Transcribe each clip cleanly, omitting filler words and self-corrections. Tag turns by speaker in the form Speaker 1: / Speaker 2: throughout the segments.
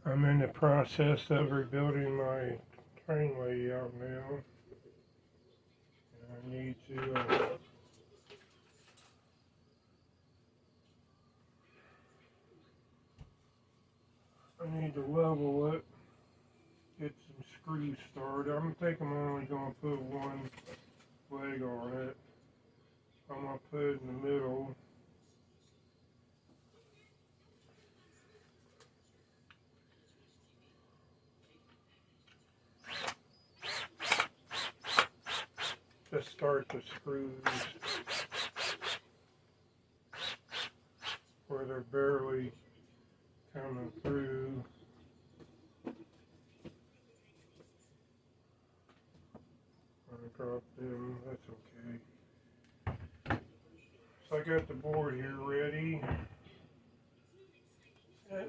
Speaker 1: I'm in the process of rebuilding my train layout now. And I need to level it, get some screws started. I think I'm only gonna put one leg on it. I'm gonna put it in the middle. Just start the screws where they're barely coming through. I dropped them, that's okay. So I got the board here ready.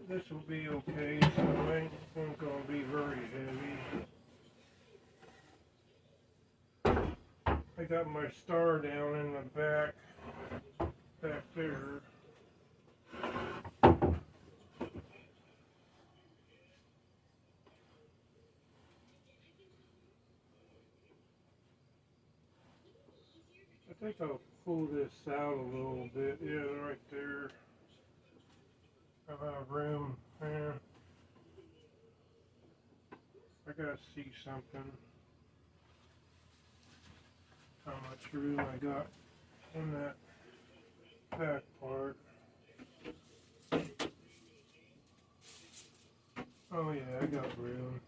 Speaker 1: This will be okay, so it ain't gonna be very heavy. I got my star down in the back there. I think I'll pull this out a little bit. Yeah, right there. I have room. Yeah. I gotta see something. How much room I got in that back part. Oh yeah, I got room.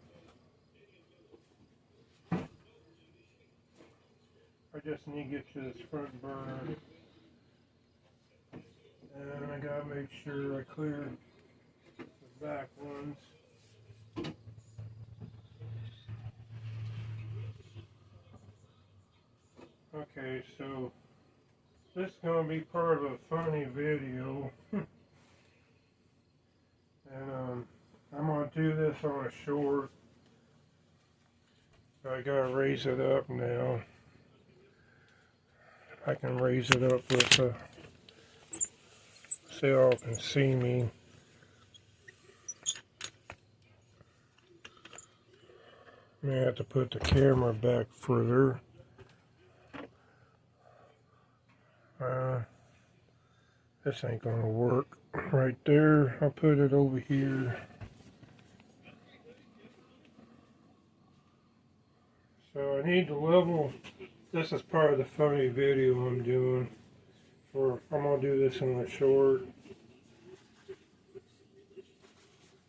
Speaker 1: I just need to get to this front burner. And I gotta make sure I clear the back ones. Okay, so this is gonna be part of a funny video. And I'm gonna do this on a short. I gotta raise it up now. I can raise it up with a, so y'all can see me. I may have to put the camera back further. This ain't gonna work right there. I'll put it over here. So I need to level. This is part of the funny video I'm doing. I'm gonna do this in a short.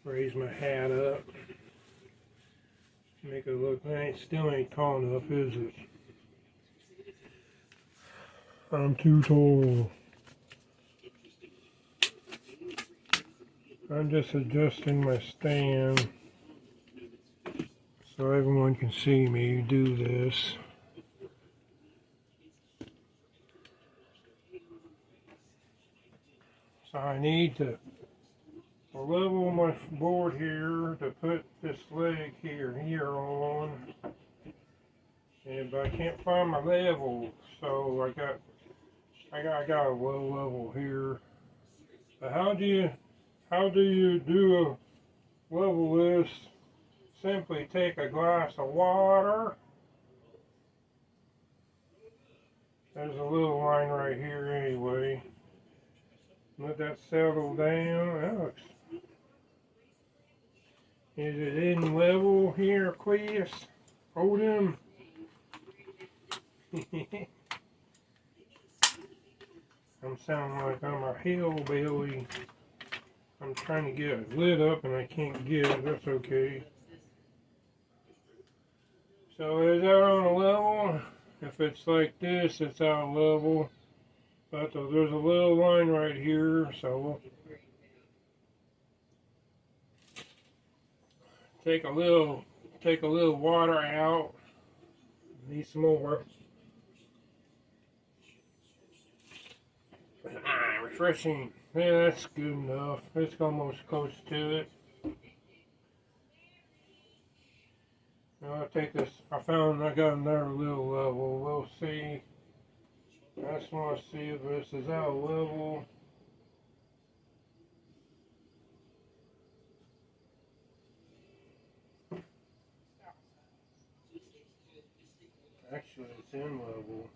Speaker 1: Raise my hat up. Make it look, still ain't tall enough, is it? I'm too tall. I'm just adjusting my stand so everyone can see me do this. So I need to level my board here to put this leg here on. And I can't find my level, so I got a low level here. But how do you do a level this? Simply take a glass of water. There's a little line right here anyway. Let that settle down. That looks. Is it in level here, please? Hold him. I'm sounding like I'm a hillbilly. I'm trying to get it lit up and I can't get it. That's okay. So is that on a level? If it's like this, it's out of level. But there's a little line right here, so we'll take a little water out. Need some more. Refreshing. Yeah, that's good enough. It's almost close to it. Now I'll take this. I got another little level. We'll see. I just want to see if this is out of level. Actually, it's in level.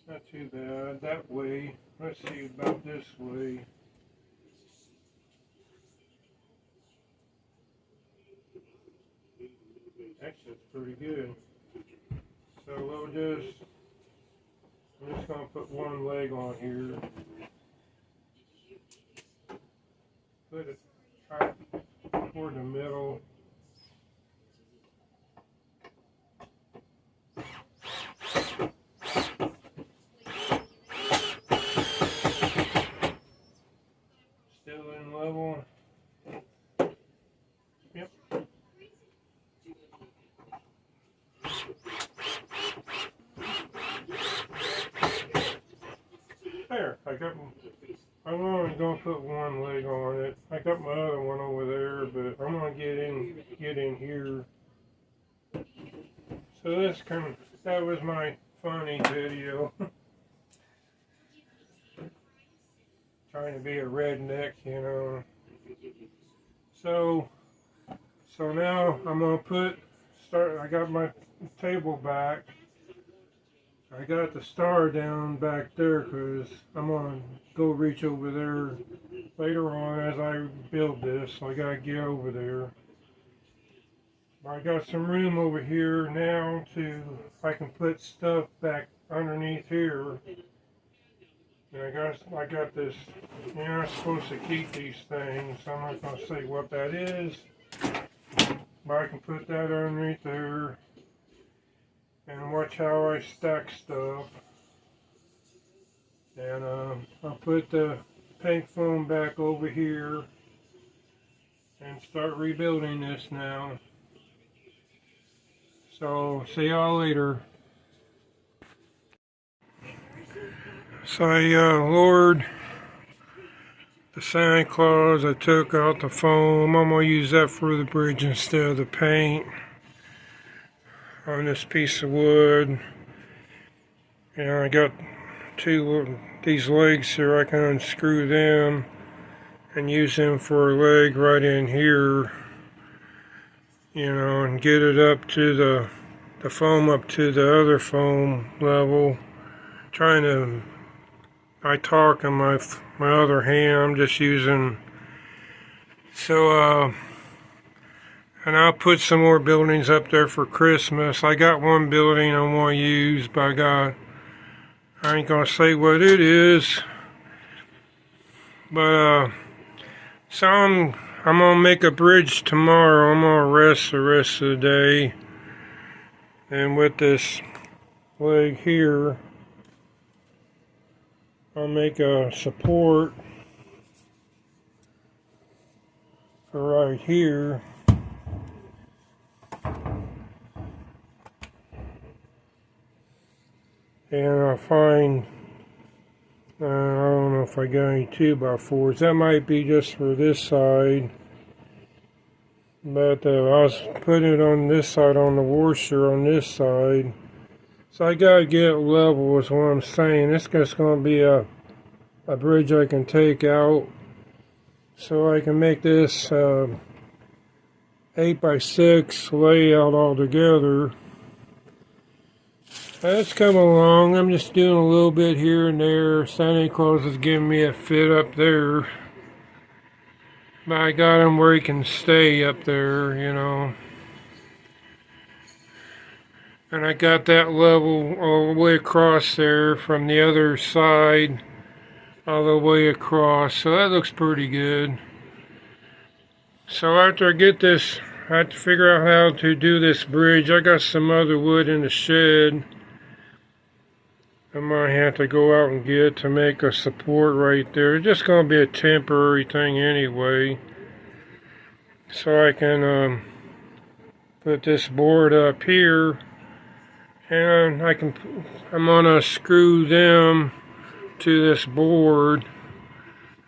Speaker 1: Not too bad. That way. Let's see about this way. Actually, it's pretty good. So I'm just gonna put one leg on here. Put it right toward the middle. Still in level. Yep. There, I'm only gonna put one leg on it. I got my other one over there, but I'm gonna get in here. So that was my funny video. Trying to be a redneck, you know. So now I'm gonna I got my table back. I got the star down back there because I'm going to go reach over there later on as I build this. So I got to get over there. I got some room over here now I can put stuff back underneath here. And I got this, you're not supposed to keep these things, so I'm not going to say what that is. But I can put that underneath there. And watch how I stack stuff. And I'll put the pink foam back over here and start rebuilding this now. So see y'all later. So I lowered the Santa Claus. I took out the foam. I'm going to use that for the bridge instead of the paint. On this piece of wood, and I got these legs here. I can unscrew them and use them for a leg right in here, you know, and get it up to the foam up to the other foam level. I talk on my other hand. I'm just using and I'll put some more buildings up there for Christmas. I got one building I want to use, but I ain't gonna say what it is. But so I'm gonna make a bridge tomorrow. I'm gonna rest the rest of the day, and with this leg here, I'll make a support for right here. And I'll find, I don't know if I got any 2x4s. That might be just for this side. But I was putting it on this side, on the washer on this side. So I gotta get it level is what I'm saying. This is gonna be a bridge I can take out. So I can make this 8x6 layout all together. That's coming along. I'm just doing a little bit here and there. Santa Claus is giving me a fit up there. But I got him where he can stay up there, you know. And I got that level all the way across there from the other side all the way across. So that looks pretty good. So after I get this, I have to figure out how to do this bridge. I got some other wood in the shed. I might have to go out and get to make a support right there. It's just going to be a temporary thing anyway. So I can put this board up here, and I'm going to screw them to this board.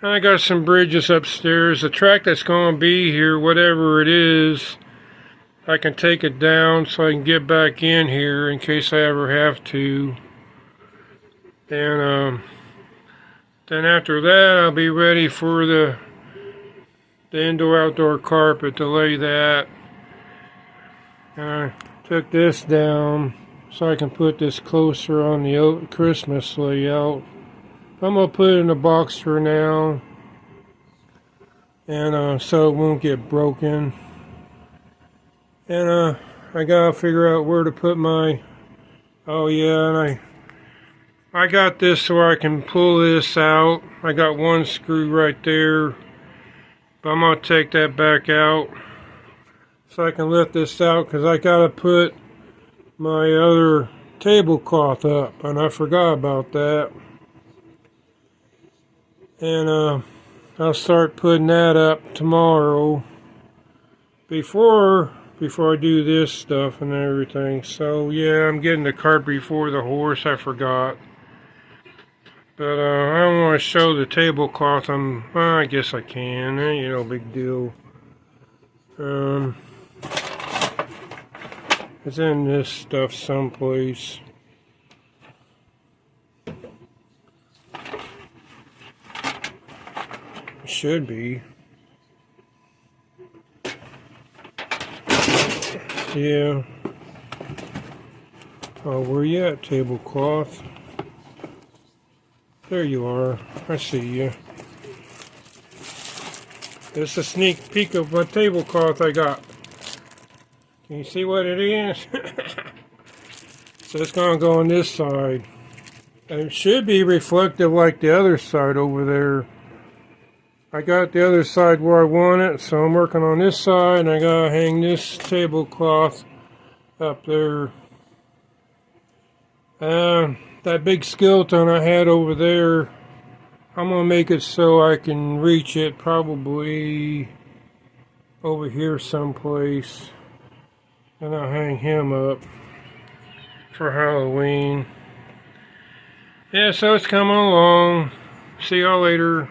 Speaker 1: And I got some bridges upstairs. The track that's going to be here, whatever it is, I can take it down so I can get back in here in case I ever have to. And then after that, I'll be ready for the indoor-outdoor carpet to lay that. took this down so I can put this closer on the Christmas layout. I'm gonna put it in a box for now, and so it won't get broken. And I gotta figure out where to put my. Oh yeah, and I got this so I can pull this out. I got one screw right there, but I'm gonna take that back out so I can lift this out, because I gotta put my other tablecloth up, and I forgot about that. And I'll start putting that up tomorrow before I do this stuff and everything. So yeah, I'm getting the cart before the horse. I forgot. But I don't want to show the tablecloth. I guess I can. You know, big deal. It's in this stuff someplace. It should be. Yeah. Oh, where you at, tablecloth? There you are. I see you. This is a sneak peek of what tablecloth I got. Can you see what it is? So it's going to go on this side. And it should be reflective like the other side over there. I got the other side where I want it, so I'm working on this side, and I got to hang this tablecloth up there. That big skeleton I had over there, I'm going to make it so I can reach it probably over here someplace. And I'll hang him up for Halloween. Yeah, so it's coming along. See y'all later.